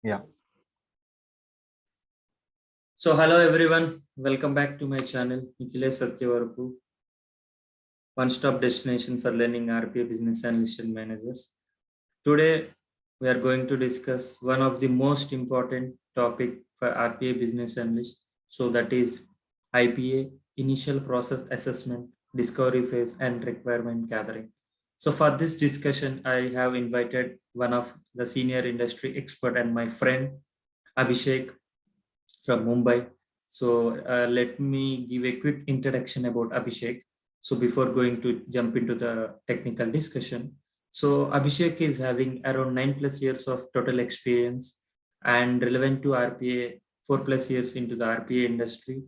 Yeah. So hello everyone, welcome back to my channel, Nikhilesh Satyavarapu, one-stop destination for learning RPA business analyst and managers. Today we are going to discuss one of the most important topic for RPA business analyst. So that is IPA, initial process assessment, discovery phase, and requirement gathering. So for this discussion, I have invited one of the senior industry expert and my friend Abhishek from Mumbai. So let me give a quick introduction about Abhishek. So before going to jump into the technical discussion, so Abhishek is having around 9+ years of total experience and relevant to RPA, 4+ years into the RPA industry.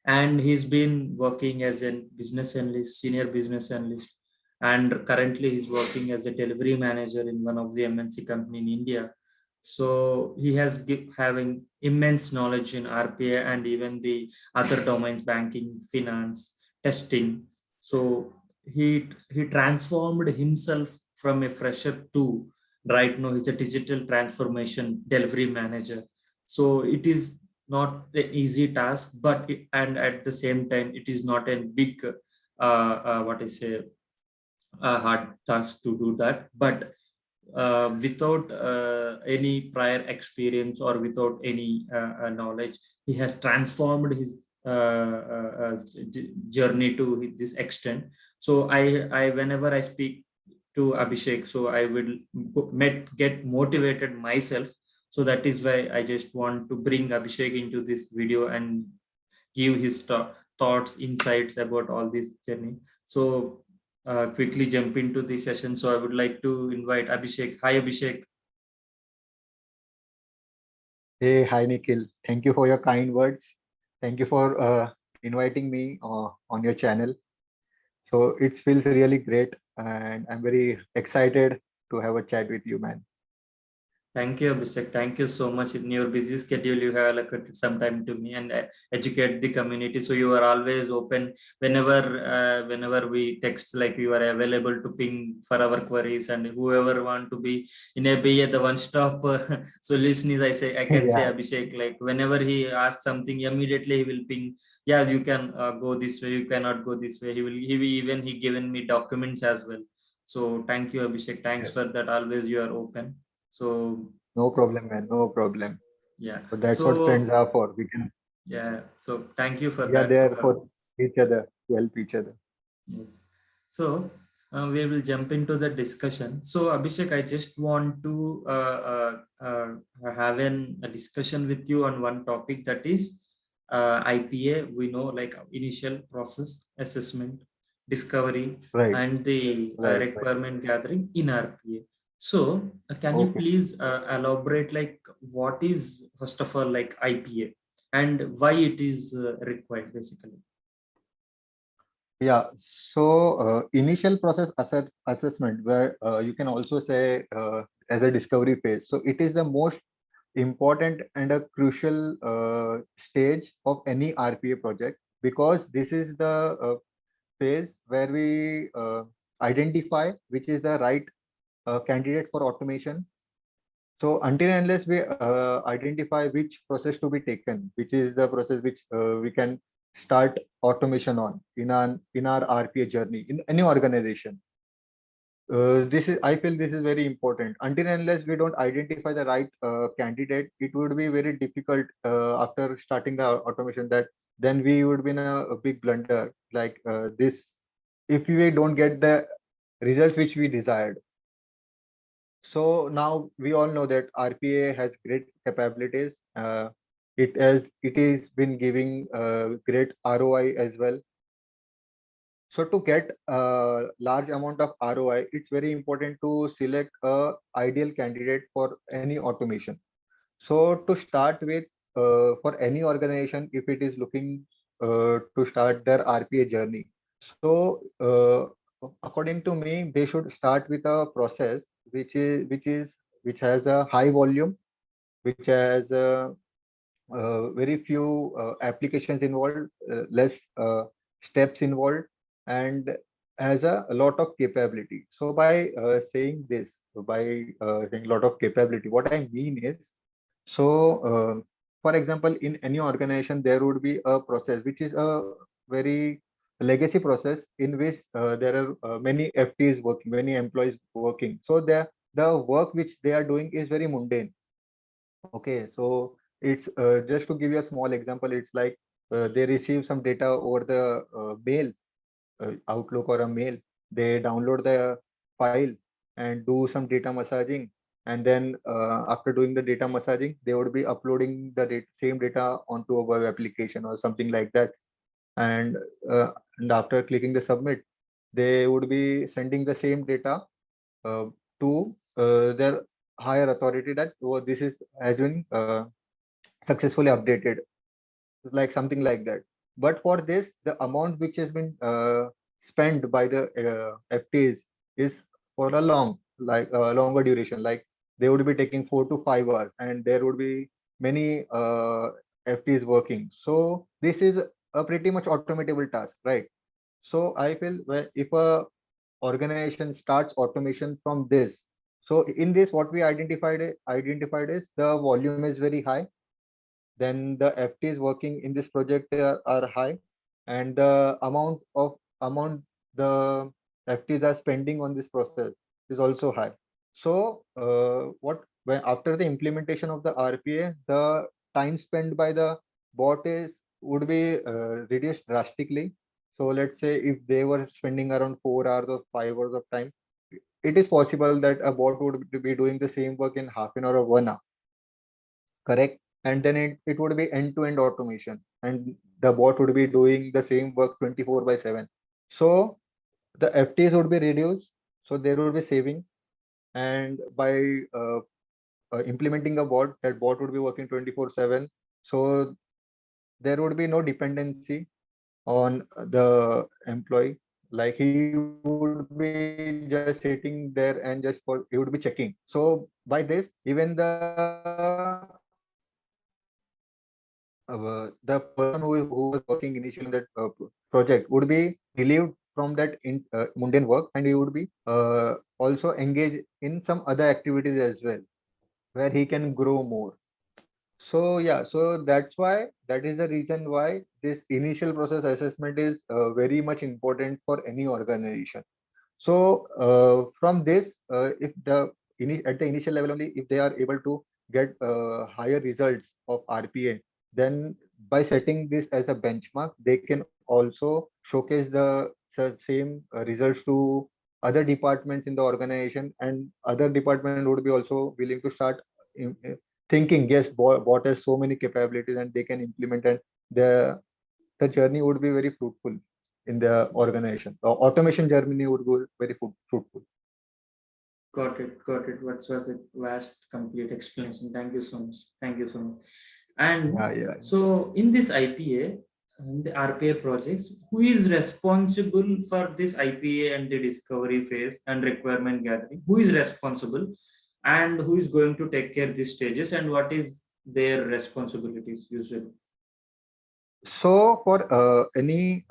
And he's been working as a business analyst, senior business analyst, and currently he's working as a delivery manager in one of the MNC company in India. So he has having immense knowledge in RPA and even the other domains, banking, finance, testing. So he transformed himself from a fresher to right now he's a digital transformation delivery manager. So it is not an easy task, but and at the same time it is not a big what I say a hard task to do that. But without any prior experience or without any knowledge, he has transformed his journey to this extent. So I whenever I speak to Abhishek, so I will get motivated myself. So that is why I just want to bring Abhishek into this video and give his thoughts, insights about all this journey. So quickly jump into the session. So I would like to invite Abhishek. Hi, Abhishek. Hey, hi, Nikhil. Thank you for your kind words. Thank you for inviting me on your channel. So it feels really great, and I'm very excited to have a chat with you, man. Thank you, Abhishek. Thank you so much. In your busy schedule, you have allocated some time to me and educate the community. So you are always open whenever we text, like you are available to ping for our queries and whoever want to be at the one-stop solution is I can say Yeah. Abhishek. Like whenever he asks something, immediately he will ping. Yeah, you can go this way. You cannot go this way. He given me documents as well. So thank you, Abhishek. Thanks Yes. for that. Always you are open. So No problem, man. No problem. yeah, So that's what friends so are for. yeah, so thank you for We are that. there for each other to help each other. Yes. So we will jump into the discussion. So Abhishek, I just want to have a discussion with you on one topic, that is IPA. We know like initial process assessment, discovery, Right. and the Right. requirement gathering in RPA. So can you Okay. please elaborate like what is first of all like IPA and why it is required basically? Yeah. So initial process assessment, where you can also say as a discovery phase. So it is the most important and a crucial stage of any RPA project, because this is the phase where we identify which is the right candidate for automation. So until and unless we identify which process to be taken, which is the process which we can start automation on in our RPA journey in any organization. This is, I feel this is very important. Until and unless we don't identify the right candidate, it would be very difficult after starting the automation, that then we would be in a big blunder like this if we don't get the results which we desired. So now we all know that RPA has great capabilities. It is been giving great ROI as well. So to get a large amount of ROI, it's very important to select a ideal candidate for any automation. So to start with, for any organization, if it is looking to start their RPA journey, so according to me, they should start with a process which has a high volume, which has very few applications involved, less steps involved, and has a lot of capability. So by saying this, by saying a lot of capability, what I mean is, So, for example, in any organization, there would be a process which is a very legacy process in which there are many FTs working, many employees working. So the work which they are doing is very mundane. Okay, so it's just to give you a small example, it's like they receive some data over the mail, Outlook or a mail. They download the file and do some data massaging. And then after doing the data massaging, they would be uploading the same data onto a web application or something like that. And, uh, and after clicking the submit, they would be sending the same data uh, to their higher authority that, oh, this is has been successfully updated, like something like that. But for this, the amount which has been spent by the FTs is for a longer duration. Like they would be taking 4 to 5 hours, and there would be many FTs working. So this is a pretty much automatable task, right? So I feel if a organization starts automation from this, so in this, what we identified is the volume is very high, then the FTs working in this project are high, and the amount the FTs are spending on this process is also high. So what when after the implementation of the RPA, the time spent by the bot is would be reduced drastically. So let's say if they were spending around 4 hours or 5 hours of time, it is possible that a bot would be doing the same work in half an hour or 1 hour, correct? And then it would be end-to-end automation, and the bot would be doing the same work 24 by 7. So the FTs would be reduced, so there would be saving. And by uh, implementing a bot, that bot would be working 24/7. So there would be no dependency on the employee. Like he would be just sitting there and he would be checking. So by this, even the person who was working initially in that project would be relieved from that mundane work, and he would be also engaged in some other activities as well, where he can grow more. So yeah, so that is the reason why this initial process assessment is very much important for any organization. So from this, if at the initial level only, if they are able to get higher results of RPA, then by setting this as a benchmark, they can also showcase the same results to other departments in the organization, and other department would be also willing to start thinking, yes, bot has so many capabilities and they can implement, and the journey would be very fruitful in the organization. The automation journey would be very fruitful. Got it, got it. What was a vast, complete explanation. Thank you so much. Thank you so much. And Yeah, yeah. so, in this IPA and the RPA projects, who is responsible for this IPA and the discovery phase and requirement gathering? Who is responsible, and who is going to take care of these stages, and what is their responsibilities usually? So for any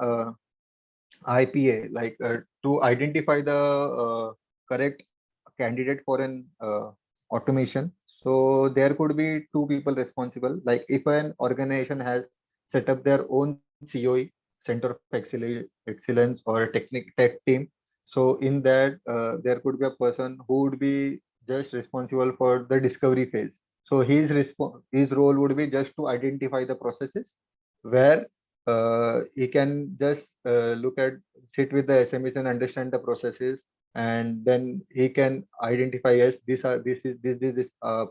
IPA, like to identify the correct candidate for an automation, so there could be two people responsible. Like if an organization has set up their own COE, Center of Excellence, or a tech team, so in that there could be a person who would be just responsible for the discovery phase. So his role would be just to identify the processes where he can just sit with the SMEs and understand the processes, and then he can identify, yes, this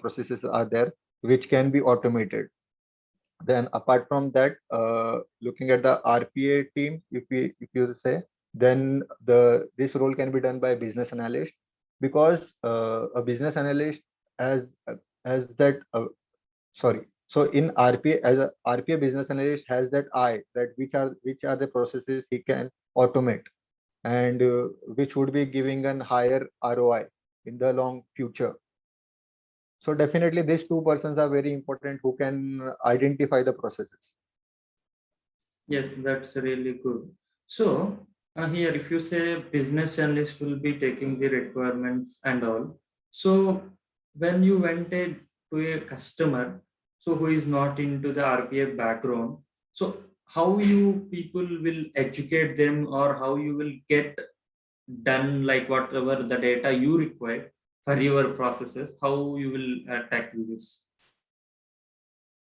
processes are there which can be automated. Then apart from that, looking at the RPA team, if you say, then this role can be done by a business analyst, because a business analyst has has that sorry. So in RPA, as a RPA business analyst has that eye, that which are the processes he can automate, and which would be giving an higher ROI in the long future. So definitely these two persons are very important who can identify the processes. Yes, that's really good. So, here, if you say business analyst will be taking the requirements and all, so when you went to a customer, so who is not into the RPA background, so how you people will educate them, or how you will get done like whatever the data you require for your processes, how you will tackle this?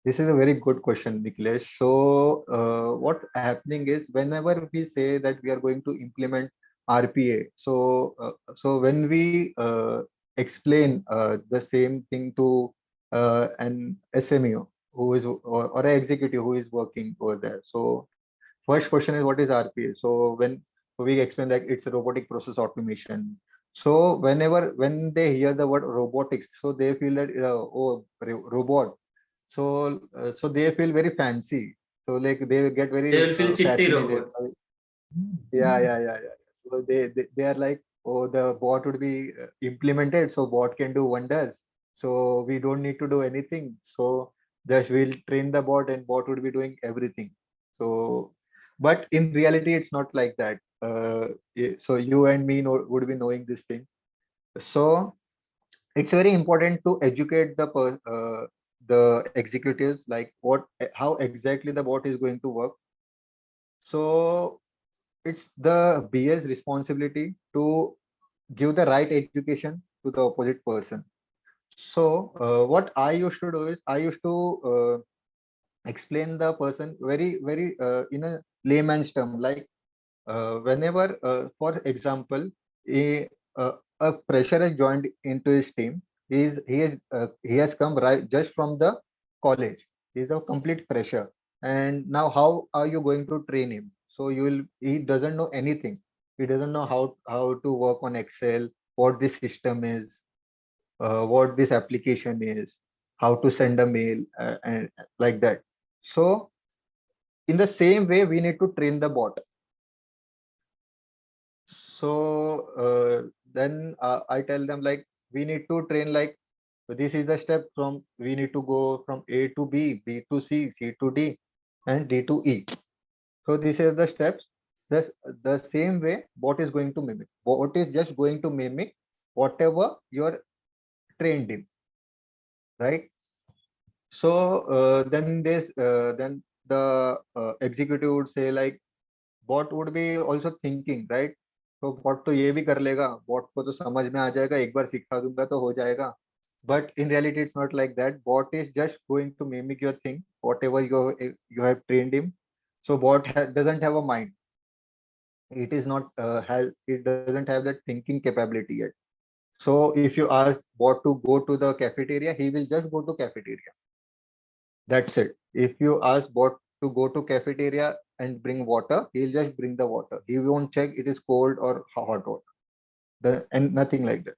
This is a very good question, Niklesh. So, what happening is whenever we say that we are going to implement RPA, so when we explain the same thing to an SME who is or an executive who is working over there. So, first question is what is RPA? So when we explain like it's a robotic process automation. So when they hear the word robotics, so they feel that robot, so they feel very fancy. So like they get They very will feel chitti fascinated. robot. Yeah. So they are like, oh, the bot would be implemented, so bot can do wonders. So we don't need to do anything. So just we'll train the bot and bot would be doing everything. So, but in reality, it's not like that. So you and me would be knowing this thing. So it's very important to educate the executives like how exactly the bot is going to work. So it's the BA's responsibility to give the right education to the opposite person. So what I used to do is I used to explain the person very in a layman's term, like whenever for example a fresher has joined into his team. He has come right just from the college. He's a complete fresher, and now how are you going to train him? So he doesn't know anything. He doesn't know how to work on Excel, what this system is, what this application is, how to send a mail, and like that. So in the same way, we need to train the bot. So then I tell them like we need to train like this is the step from we need to go from A to B, B to C, C to D, and D to E. So this is the steps. Thus, the same way bot is going to mimic. Bot is just going to mimic whatever you're trained in, right? So then the executive would say like bot would be also thinking, right? तो bot तो ये भी कर लेगा, bot को तो समझ में आ जाएगा, एक बार सिखा दूंगा तो हो जाएगा. But in reality, it's not like that. Bot is just going to mimic your thing, whatever you have trained him. So doesn't have a mind. It is not it doesn't have that thinking capability yet. So if you ask bot to go to the cafeteria, he will just go to cafeteria. That's it. If you ask bot to go to cafeteria and bring water, he'll just bring the water. He won't check it is cold or hot water, and nothing like that.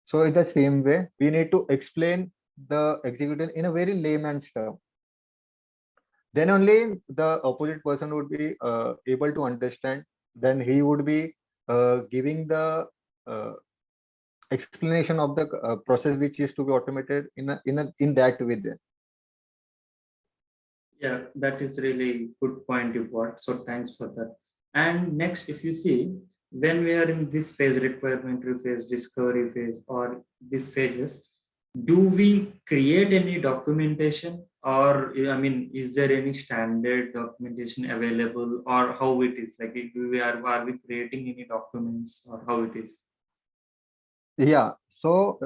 So in the same way, we need to explain the executive in a very layman's term. Then only the opposite person would be able to understand. Then he would be giving the uh, explanation of the process which is to be automated in that way. Then Yeah, that is really good point you brought. So thanks for that. And next, if you see, when we are in this phase, requirement phase, discovery phase, or these phases, do we create any documentation, or I mean, is there any standard documentation available, or how it is? Like, if we are we creating any documents, or how it is? yeah. So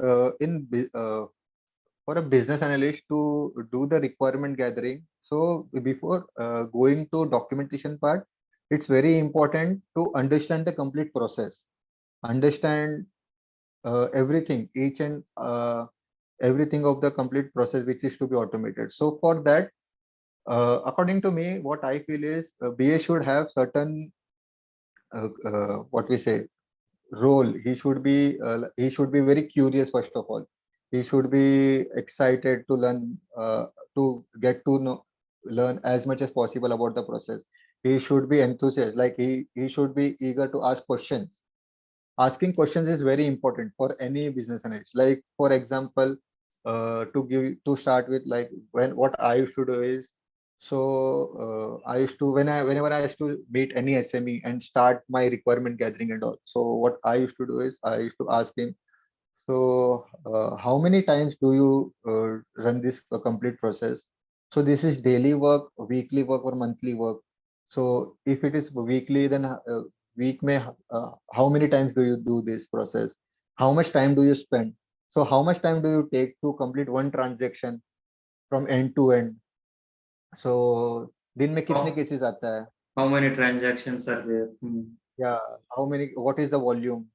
for a business analyst to do the requirement gathering. So before going to documentation part, it's very important to understand the complete process, understand everything, each and everything of the complete process which is to be automated. So for that, according to me, what I feel is BA should have certain what we say role. He should be very curious first of all. He should be excited to learn, to get to know, learn as much as possible about the process. He should be enthusiastic, like he should be eager to ask questions. Asking questions is very important for any business analyst. Like for example, to start with, like when what I used to do is, so I used to whenever I used to meet any SME and start my requirement gathering and all. So what I used to do is I used to ask him. So how many times do you run this complete process? So this is daily work, weekly work, or monthly work. So if it is weekly, then week may how many times do you do this process? How much time do you spend? So how much time do you take to complete one transaction from end to end? So दिन में कितने How, cases आता है? how many transactions are there? Yeah, how many? What is the volume?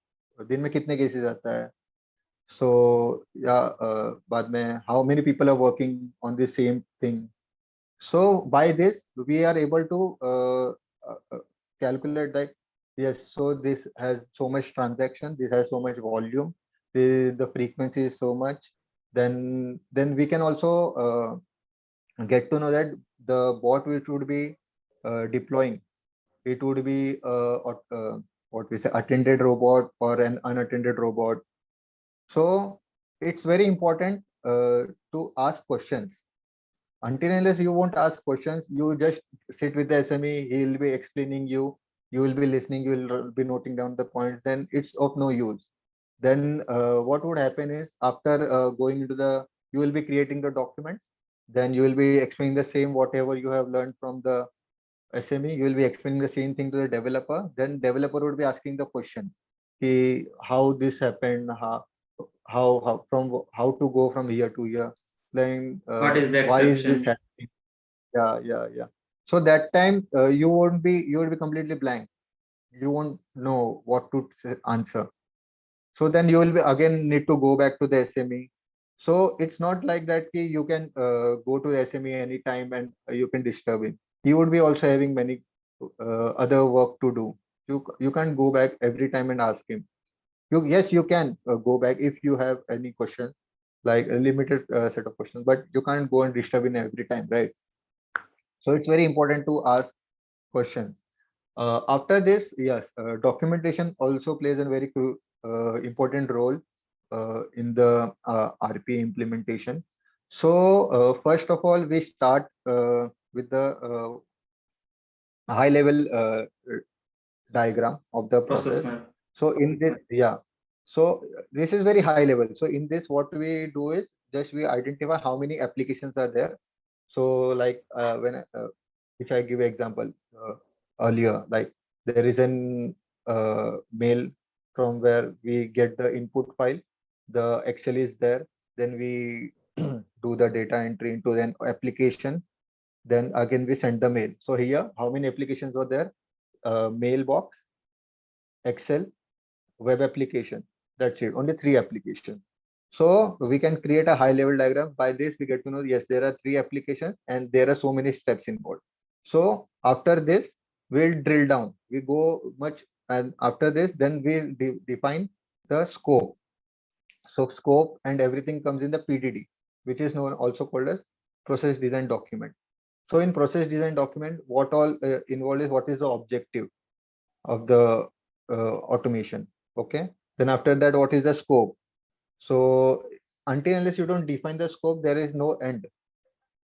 दिन में कितने cases आता है? So yeah, बाद में how many people are working on the same thing? So by this we are able to calculate that yes, so this has so much transaction, this has so much volume, the frequency is so much. Then we can also get to know that the bot which would be deploying, it would be what we say attended robot or an unattended robot. So it's very important to ask questions. Until unless you won't ask questions, you just sit with the SME, he will be explaining you, you will be listening, you will be noting down the points, then it's of no use. Then what would happen is after going into the, you will be creating the documents, then you will be explaining the same whatever you have learned from the SME, you will be explaining the same thing to the developer. Then developer would be asking the question, how this happened, how from how to go from here to here, then What is the why is this exception? happening? Yeah. So that time you will be completely blank. You won't know what to answer. So then you will be again need to go back to the SME. So it's not like that you can go to the SME anytime and you can disturb him. He would be also having many other work to do. You can't go back every time and ask him. Yes, you can go back if you have any questions, like a limited set of questions, but you can't go and disturb him every time, right? So it's very important to ask questions. After this, yes, documentation also plays a very important role in the RPA implementation. So first of all, we start with the high level diagram of the Process process. map. So in this, yeah. So this is very high level. So in this, what we do is just we identify how many applications are there. So like if I give example earlier, like there is an mail from where we get the input file, the Excel is there, then we do the data entry into an application, then again we send the mail. So here, how many applications were there? Mailbox, Excel, web application. That's it. Only three applications. So we can create a high level diagram. By this, we get to know, yes, there are three applications and there are so many steps involved. So after this, we'll drill down. We go much, and after this, then we define the scope. So scope and everything comes in the PDD, which is known also called as process design document. So in process design document, what all involved is what is the objective of the automation. Okay. Then after that, what is the scope? So until unless you don't define the scope, there is no end.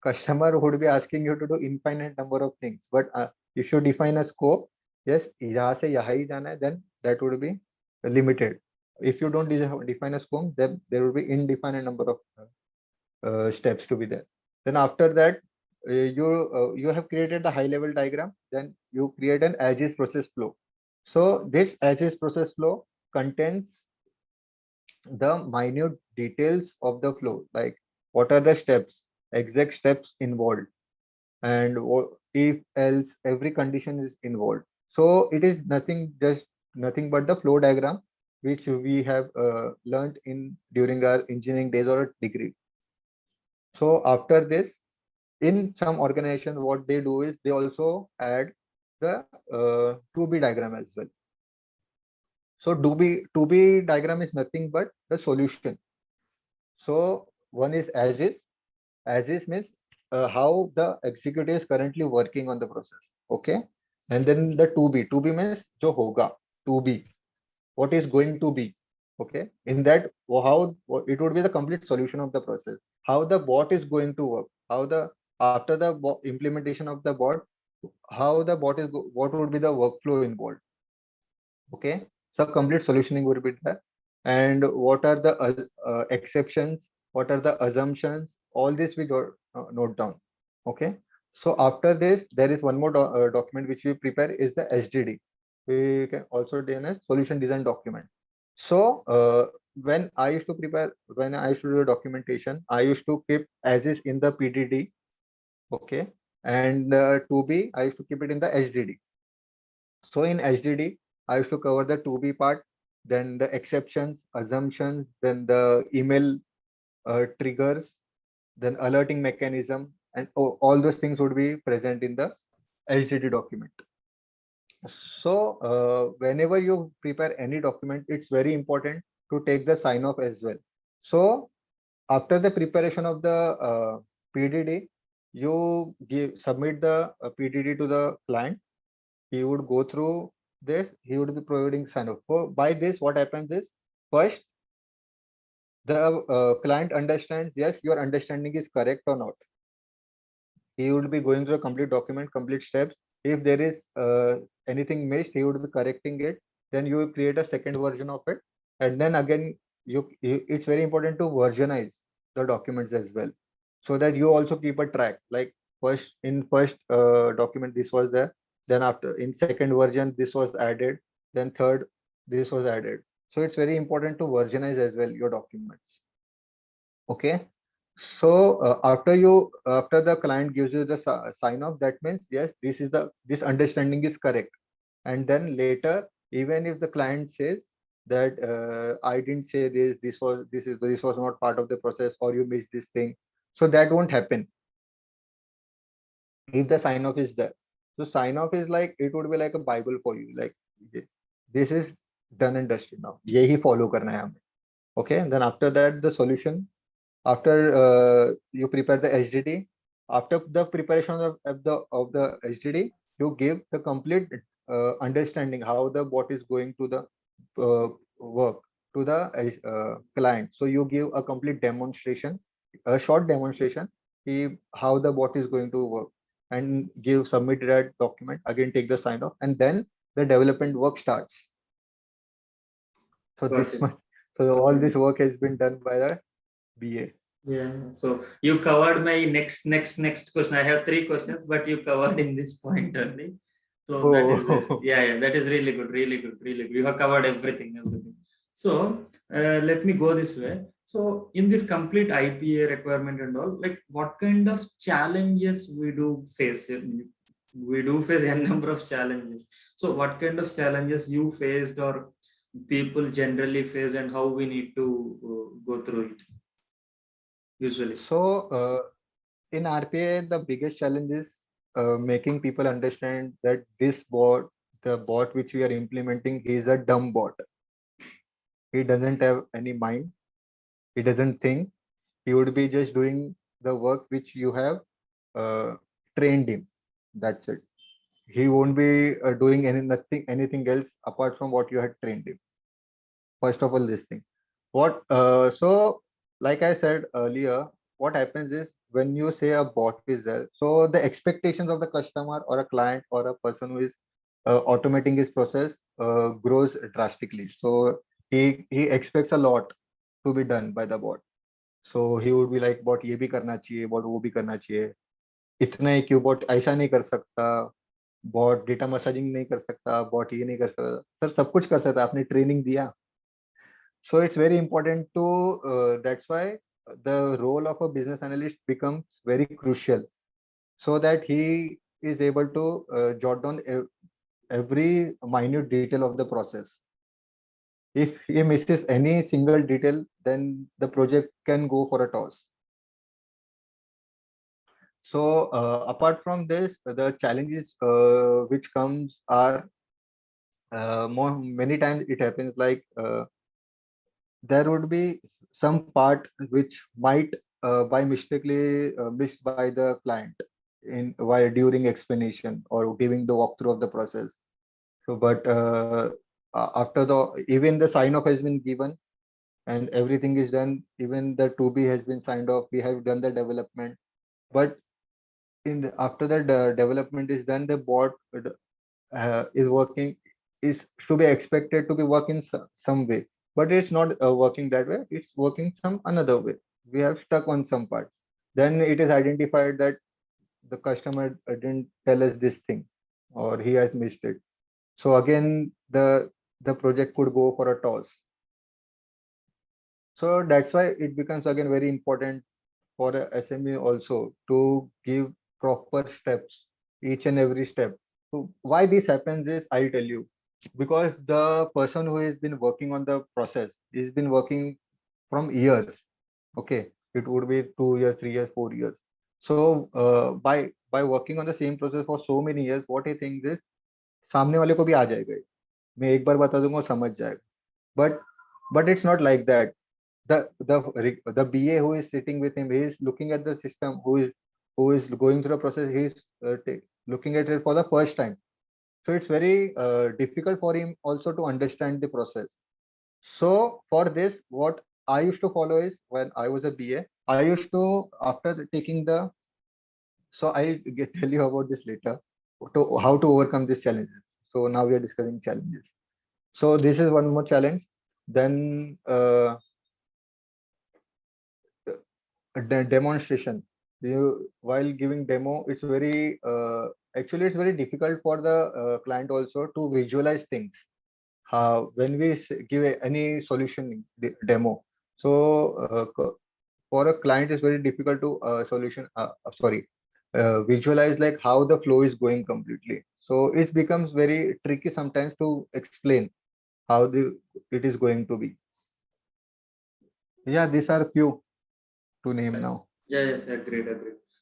Customer would be asking you to do infinite number of things. But if you define a scope, yes, यहाँ से यहाँ ही जाना है, then that would be limited. If you don't define a scope, then there will be indefinite number of steps to be there. Then after that, you have created the high level diagram. Then you create an as is process flow. So this as is process flow contains the minute details of the flow, like what are the steps, exact steps involved, and if else every condition is involved. So it is nothing but the flow diagram which we have learned in during our engineering days or degree. So after this, in some organization, what they do is they also add the 2B diagram as well. So 2B diagram is nothing but the solution. So one is as is. As is means how the executive is currently working on the process. Okay. And then the 2B means jo hoga, 2B, what is going to be. Okay. In that, how it would be the complete solution of the process, how the bot is going to work, how the after the implementation of the bot, how the bot is what would be the workflow involved. Okay. So complete solutioning would be there. and what are the exceptions, what are the assumptions, all this we note down. Okay. So after this, there is one more document which we prepare is the SDD. We can also do as solution design document. So when I used to do documentation, I used to keep as is in the PDD. Okay. And to be, I used to keep it in the SDD. So in HDD, I used to cover the to be part, then the exceptions, assumptions, then the email triggers, then alerting mechanism, and all those things would be present in the HDD document. So whenever you prepare any document, it's very important to take the sign off as well. So after the preparation of the PDD, you submit the PDD to the client. He would go through this, he would be providing sign off. So by this, what happens is first the client understands, yes, your understanding is correct or not. He would be going through a complete document, complete steps. If there is anything missed, he would be correcting it. Then you will create a second version of it. And then again, it's very important to versionize the documents as well, so that you also keep a track. Like first document, this was there. Then after in second version, this was added. Then third, this was added. So it's very important to versionize as well your documents. Okay. So after the client gives you the sign off, that means yes, this understanding is correct. And then later, even if the client says that I didn't say this was not part of the process, or you missed this thing, so that won't happen if the sign off is there. So sign off is like, it would be like a Bible for you. Like this is done and dusted now. यही follow करना है हमें. Okay. And then after that, the solution. After you prepare the HDD, after the preparation of the HDD, you give the complete understanding how the bot is going to the work to the client. So you give a complete demonstration, a short demonstration, how the bot is going to work, and submit that document. Again, take the sign off, and then the development work starts. So Got it. so all this work has been done by the BA. Yeah. So you covered my next question. I have 3 questions, but you covered in this point only. So that is yeah, that is really good, really good, really good. You have covered everything. So let me go this way. So in this complete IPA requirement and all, like what kind of challenges we do face? We do face a number of challenges. So what kind of challenges you faced, or people generally face, and how we need to go through it usually? So in RPA, the biggest challenge is making people understand that the bot which we are implementing, is a dumb bot. He doesn't have any mind. He doesn't think. He would be just doing the work which you have trained him. That's it. He won't be doing anything else apart from what you had trained him. First of all, this thing. So like I said earlier, what happens is when you say a bot is there, so the expectations of the customer or a client or a person who is automating his process grows drastically. So he expects a lot to be done by the bot. So he would be like, bot ये भी करना चाहिए, bot वो भी करना चाहिए. इतना ही क्यों, bot ऐसा नहीं कर सकता, bot डेटा मसाजिंग नहीं कर सकता, bot ये नहीं कर सकता. सर सब कुछ कर सकता है, आपने ट्रेनिंग दिया. So it's very important to that's why the role of a business analyst becomes very crucial, so that he is able to jot down every minute detail of the process. If he misses any single detail, then the project can go for a toss. So apart from this, the challenges which comes are many times it happens like there would be some part which might by mistakenly missed by the client in while during explanation or giving the walkthrough of the process. So but after even the sign off has been given and everything is done, even the 2B has been signed off, we have done the development, but after the development is done, the bot is working, is to be expected to be working some way. but it's not working that way. It's working some another way. We have stuck on some part. Then it is identified that the customer didn't tell us this thing, or he has missed it. So again, the project could go for a toss. So that's why it becomes again very important for a SME also to give proper steps, each and every step. So why this happens is I'll tell you, because the person who has been working on the process has been working from years. Okay, it would be 2 years, 3 years, 4 years. So by working on the same process for so many years, what he thinks is सामने वाले को भी आ जाएगा ये। मैं एक बार बता दूंगा वो समझ जाएगा. But it's not like that. The BA who is sitting with him, he is looking at the system, who is going through the process, he is looking at it for the first time. So it's very difficult for him also to understand the process. So for this, what I used to follow is, when I was a BA, I used to, taking the, so tell you about this later, to how to overcome these challenges. So now we are discussing challenges. So this is one more challenge. Then demonstration. While giving demo, it's very actually it's very difficult for the client also to visualize things. When we give any solution demo, so for a client it's very difficult to visualize like how the flow is going completely. So it becomes very tricky sometimes to explain how it is going to be. Yeah, these are few to name now. Yeah, yes, agreed.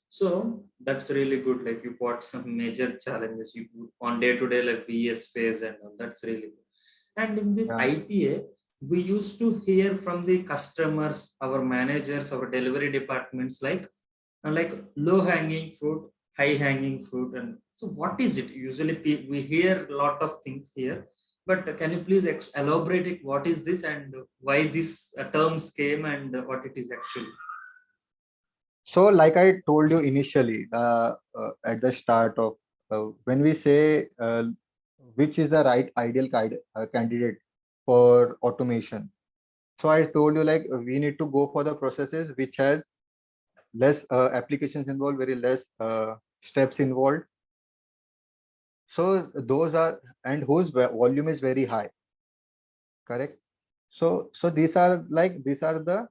So that's really good. Like you got some major challenges you put on day to day, like BS phase and all. That's really good. And in this Yeah. IPA, we used to hear from the customers, our managers, our delivery departments, like low hanging fruit, high hanging fruit. And so, what is it? Usually, we hear a lot of things here. But can you please elaborate it? What is this and why this terms came and what it is actually? So, like I told you initially, at the start of when we say which is the right ideal candidate for automation. So I told you like we need to go for the processes which has less applications involved, very less steps involved. So those are, and whose volume is very high, correct? So these are the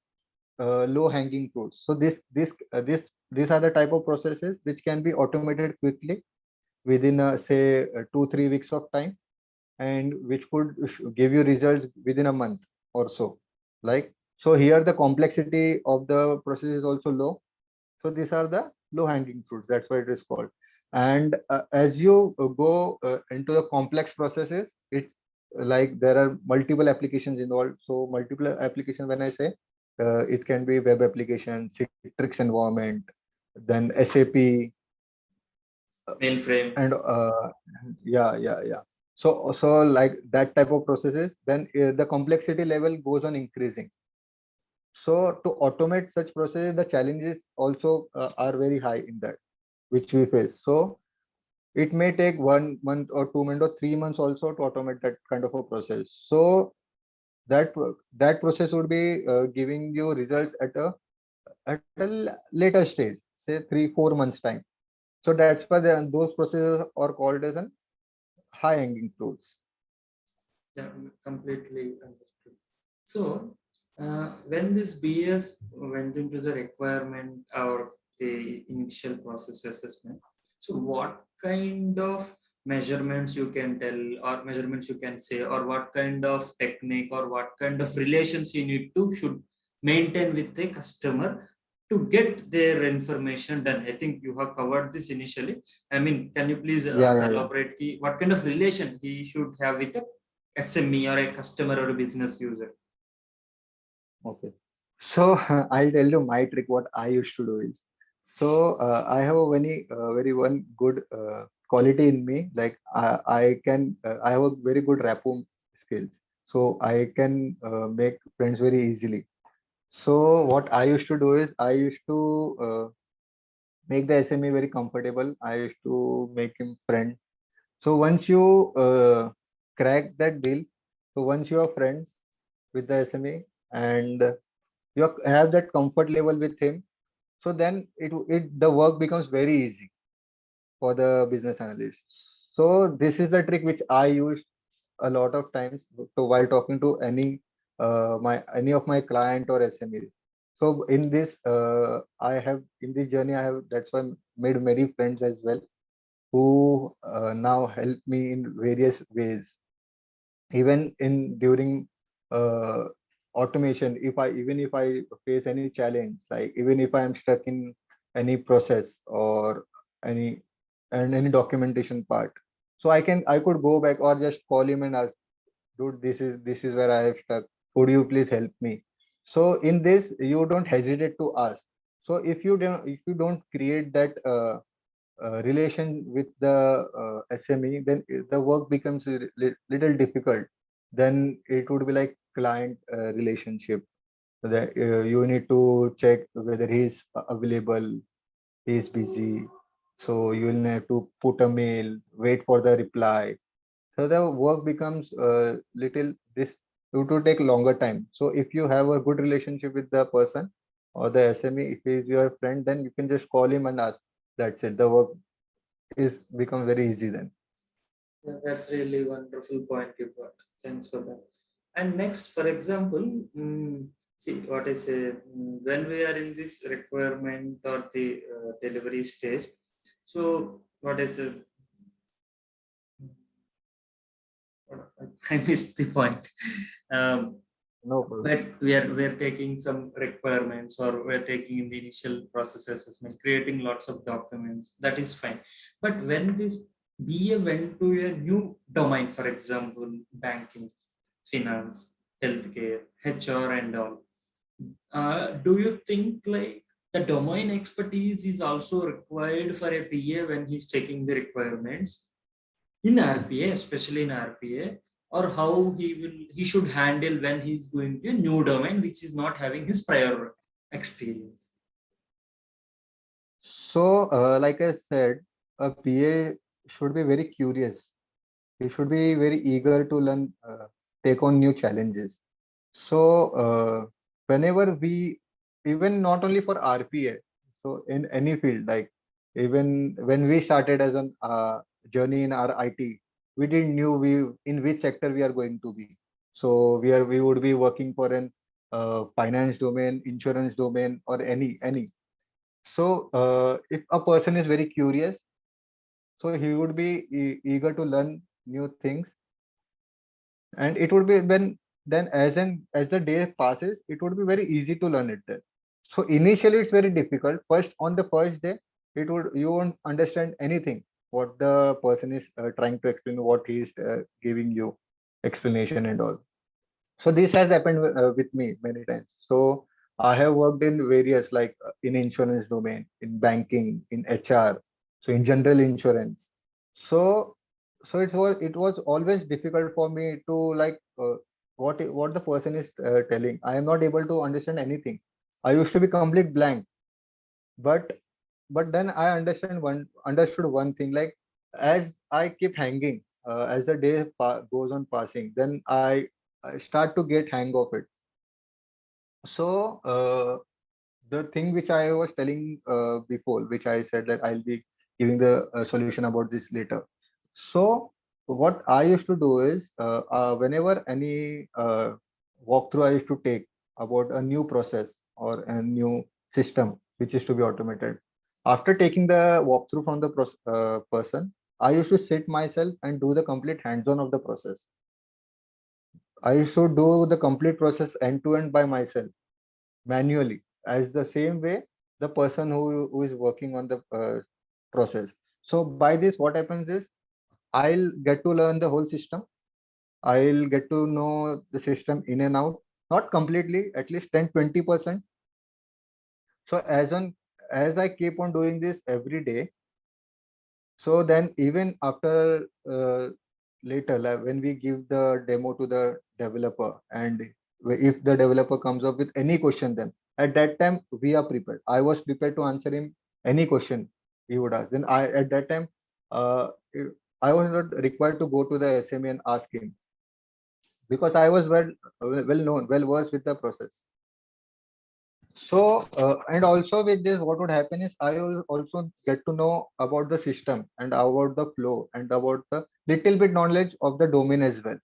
low hanging fruits. So these are the type of processes which can be automated quickly within say 2-3 weeks of time, and which could give you results within a month or so. Like, so here the complexity of the process is also low. So these are the low hanging fruits. That's why it is called. And as you go into the complex processes, it like there are multiple applications involved. So multiple application, when I say it can be web application, Citrix environment, then SAP, Mainframe. and yeah. So like that type of processes, then the complexity level goes on increasing. So to automate such processes, the challenges also are very high in that, which we face. So it may take 1 month or 2 months or 3 months also to automate that kind of a process. So that process would be giving you results at a later stage, say 3-4 months time. So that's why those processes are called as an high hanging fruits. Yeah, completely understood. So, when this BS went into the requirement or the initial process assessment, so what kind of measurements you can tell, or measurements you can say, or what kind of technique, or what kind of relations you need to should maintain with the customer to get their information done? I think you have covered this initially. I mean, can you please Yeah. elaborate what kind of relation he should have with the SME or a customer or a business user? Okay. So I'll tell you my trick. What I used to do is, so I have a very one good quality in me. Like I have a very good rapport skills. So I can make friends very easily. So what I used to do is I used to make the SME very comfortable. I used to make him friend. So once you crack that deal, so once you are friends, with the SME, and have that comfort level with him. So then the work becomes very easy for the business analyst. So this is the trick which I use a lot of times. So while talking to any of my client or SME. So in this I have in this journey I have, that's why made many friends as well, who now help me in various ways, even in during uh, automation. If I face any challenge, like even if I am stuck in any process or any any documentation part, so I could go back or just call him and ask, dude, this is where I have stuck, could you please help me? So in this you don't hesitate to ask. So if you don't create that relation with the SME, then the work becomes a little difficult. Then it would be like client relationship, that you need to check whether he's available, he's busy. So you will have to put a mail, wait for the reply. So the work becomes little this it will take longer time. So if you have a good relationship with the person or the SME, if he is your friend, then you can just call him and ask. That's it. The work is become very easy then. Yeah, that's really wonderful point you brought. Thanks for that. And next, for example, see what I say, when we are in this requirement or the delivery stage, so what is it? I missed the point. Um, No problem. but we're taking some requirements, or we're taking in the initial process assessment, creating lots of documents. That is fine. But when this BA went to a new domain, for example, banking, finance, healthcare, HR, and all, do you think like the domain expertise is also required for a PA when he's checking the requirements in RPA, especially in RPA, or how he should handle when he's going to a new domain which is not having his prior experience? So, like I said, a PA should be very curious. He should be very eager to learn, take on new challenges. So, whenever we, even not only for RPA, so in any field, like even when we started as an journey in our IT, we didn't knew we in which sector we are going to be. So we would be working for an finance domain, insurance domain, or any. So if a person is very curious, so he would be eager to learn new things, and it would be then as the day passes, it would be very easy to learn it then. So initially it's very difficult. First, on the first day, you won't understand anything what the person is trying to explain, what he is giving you explanation and all. So this has happened with me many times. So I have worked in various, like in insurance domain, in banking, in HR, so in general insurance. So it was always difficult for me to like what the person is telling. I am not able to understand anything. I used to be complete blank. But then I understood one thing, like as I keep hanging, as the day goes on passing, then I start to get hang of it. So the thing which I was telling before, which I said that I'll be giving the solution about this later. So what I used to do is whenever any walkthrough I used to take about a new process or a new system which is to be automated. After taking the walkthrough from the person, I used to sit myself and do the complete hands-on of the process. I used to do the complete process end to end by myself manually, as the same way the person who is working on the process. So by this, what happens is I'll get to learn the whole system. I'll get to know the system in and out, not completely, at least 10-20%. So as I keep on doing this every day, so then even after later, like when we give the demo to the developer, and if the developer comes up with any question, then at that time we are prepared. I was prepared to answer him any question he would ask. Then I at that time uh, I was not required to go to the SME and ask him. because I was well versed with the process. So, and also with this, what would happen is I will also get to know about the system and about the flow and about the little bit knowledge of the domain as well,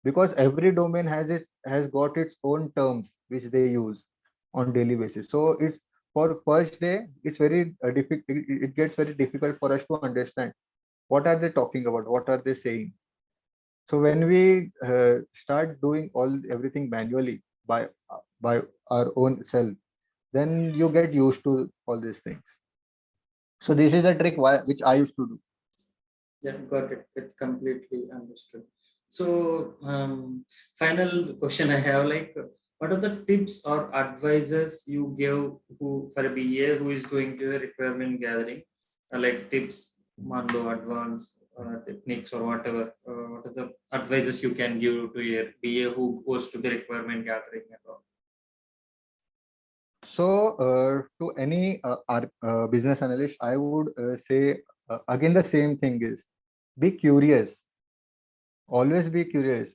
because every domain has got its own terms which they use on daily basis. So it's for first day, it's very difficult. It gets very difficult for us to understand what are they talking about, what are they saying. So when we start doing everything manually by our own self, then you get used to all these things. So this is a trick which I used to do. Yeah, got it. It's completely understood. So, final question I have, like, what are the tips or advices you give who for a BA who is going to a requirement gathering, like tips, Mando, advanced techniques or whatever? What are the advices you can give to a BA who goes to the requirement gathering and all? So to any business analyst, I would say again the same thing is be curious. Always be curious.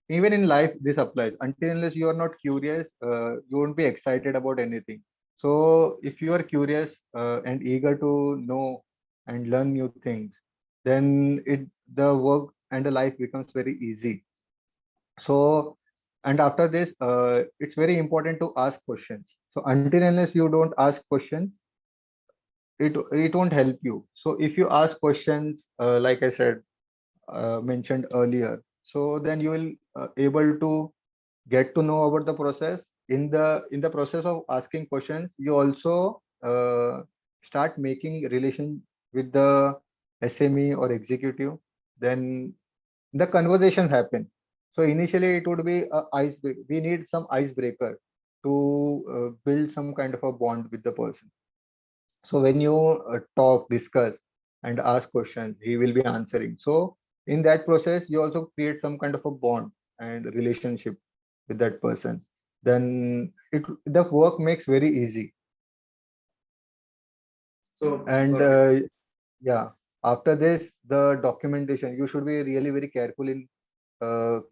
Even in life, this applies. Until unless you are not curious, you won't be excited about anything. So if you are curious and eager to know and learn new things, then the work and the life becomes very easy. So, and after this, it's very important to ask questions. So until unless you don't ask questions, it won't help you. So if you ask questions, like I said, mentioned earlier, so then you will able to get to know about the process. In the process of asking questions, you also start making relation with the SME or executive. Then the conversation happen. So initially it would be a we need some icebreaker to build some kind of a bond with the person. So when you talk, discuss, and ask questions, he will be answering. So in that process, you also create some kind of a bond and relationship with that person. Then the work makes very easy. So, And got it. yeah, after this, the documentation, you should be really very careful in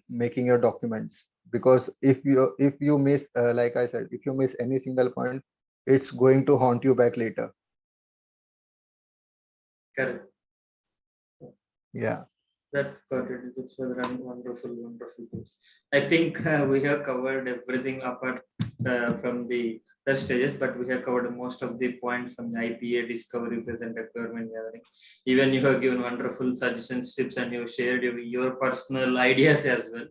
making your documents, because if you miss, like I said, if you miss any single point, it's going to haunt you back later. Correct. Yeah. That got it. It's wonderful, wonderful tips. I think we have covered everything apart from the third stages, but we have covered most of the points from the IPA discovery phase and requirement gathering. Even you have given wonderful suggestions, tips, and you shared your personal ideas as well.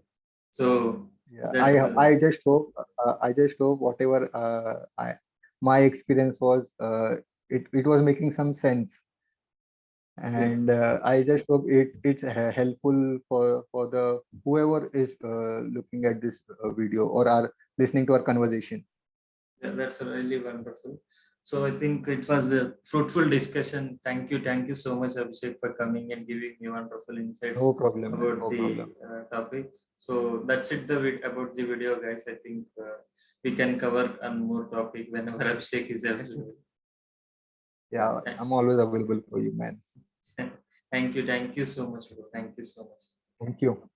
So Yeah, that's I just hope whatever my experience was, it was making some sense, yes. and I just hope it's helpful for the whoever is looking at this video or are listening to our conversation. Yeah, that's really wonderful. So I think it was a fruitful discussion. Thank you so much, Abhishek, for coming and giving me wonderful insights No problem, man. about No the problem. topic. So that's it about the video, guys. I think we can cover on more topic whenever Abhishek is available. Yeah, I'm always available for you, man. Thank you so much, bro. Thank you so much. Thank you.